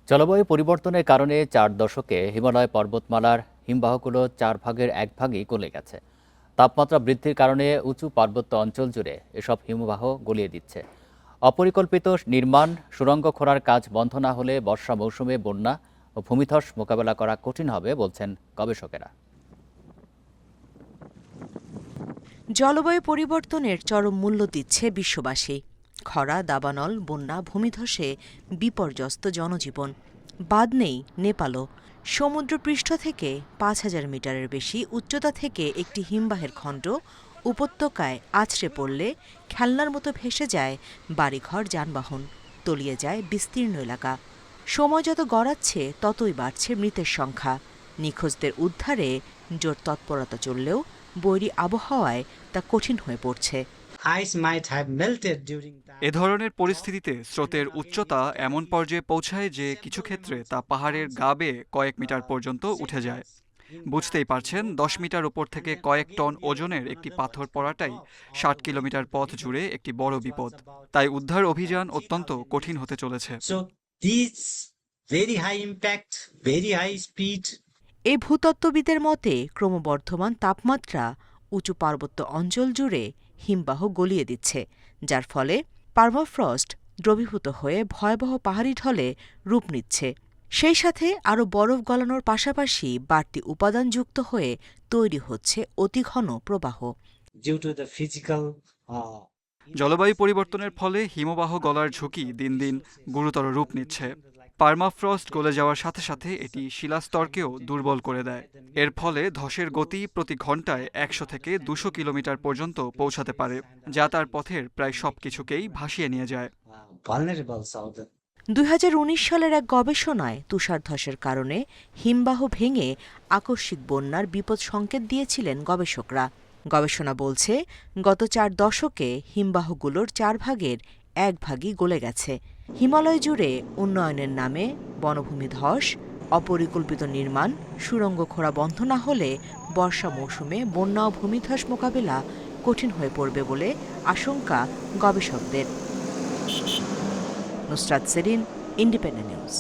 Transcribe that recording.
জলবায়ু পরিবর্তনের কারণে 4 দশকে হিমালয় পর্বতমালার হিমবাহগুলো 4 ভাগের 1 ভাগই গলে গেছে। তাপমাত্রা বৃদ্ধির কারণে উঁচু পার্বত্য অঞ্চল জুড়ে এসব হিমবাহ গলিয়ে দিচ্ছে। অপরিকল্পিত নির্মাণ, সুড়ঙ্গ খোঁড়ার কাজ বন্ধ না হলে বর্ষা মৌসুমে বন্যা ও ভূমিধস মোকাবেলা করা কঠিন হবে বলছেন গবেষকেরা। জলবায়ু পরিবর্তনের চরম মূল্য দিচ্ছে বিশ্ববাসী। খরা, দাবানল, বন্যা, ভূমিধসে বিপর্যস্ত জনজীবন। বাদ নেই নেপালও। সমুদ্রপৃষ্ঠ থেকে 5,000 মিটারের বেশি উচ্চতা থেকে একটি হিমবাহের খণ্ড উপত্যকায় আছড়ে পড়লে খেলনার মতো ভেসে যায় বাড়িঘর, যানবাহন, তলিয়ে যায় বিস্তীর্ণ এলাকা। সময় যত গড়াচ্ছে ততই বাড়ছে মৃতের সংখ্যা। নিখোঁজদের উদ্ধারে জোর তৎপরতা চললেও বৈরী আবহাওয়ায় তা কঠিন হয়ে পড়ছে। এ ধরনের পরিস্থিতিতে স্রোতের উচ্চতা এমন পর্যায়ে পৌঁছায় যে কিছু ক্ষেত্রে তা পাহাড়ের গা বেয়ে কয়েক মিটার পর্যন্ত উঠে যায়। বুঝতেই পারছেন, 10 মিটার উপর থেকে কয়েক টন ওজনের একটি পাথর পড়াটাই 60 কিলোমিটার পথ জুড়ে একটি বড় বিপদ। তাই উদ্ধার অভিযান অত্যন্ত কঠিন হতে চলেছে। এই ভূতত্ত্ববিদের মতে ক্রমবর্ধমান তাপমাত্রা উঁচু পার্বত্য অঞ্চল জুড়ে হিমবাহ গলিয়ে দিচ্ছে, যার ফলে পার্মাফ্রস্ট দ্রবীভূত হয়ে ভয়াবহ পাহাড়ি ঢলে রূপ নিচ্ছে। সেই সাথে আরও বরফ গলানোর পাশাপাশি বাড়তি উপাদান যুক্ত হয়ে তৈরি হচ্ছে অতিঘন প্রবাহ। জলবায়ু পরিবর্তনের ফলে হিমবাহ গলার ঝুঁকি দিন দিন গুরুতর রূপ নিচ্ছে। পার্মাফ্রস্ট গলে যাওয়ার সাথে সাথে এটি শিলাস্তরকেও দুর্বল করে দেয়। এর ফলে ধসের গতি প্রতি ঘন্টায় 100 থেকে 200 কিলোমিটার পর্যন্ত পৌঁছাতে পারে, যা তার পথের প্রায় সবকিছুকেই ভাসিয়ে নিয়ে যায়। 2019 সালের এক গবেষণায় তুষারধসের কারণে হিমবাহ ভেঙে আকস্মিক বন্যার বিপদ সংকেত দিয়েছিলেন গবেষকরা। গবেষণা বলছে, গত 4 দশকে হিমবাহগুলোর 4 ভাগের 1 ভাগই গলে গেছে। হিমালয় জুড়ে উন্নয়নের নামে বনভূমি ধস, অপরিকল্পিত নির্মাণ, সুড়ঙ্গ খোঁড়া বন্ধ না হলে বর্ষা মৌসুমে বন্যা ও ভূমিধস মোকাবেলা কঠিন হয়ে পড়বে বলে আশঙ্কা গবেষকদের। Nusrat Serin, Independent news.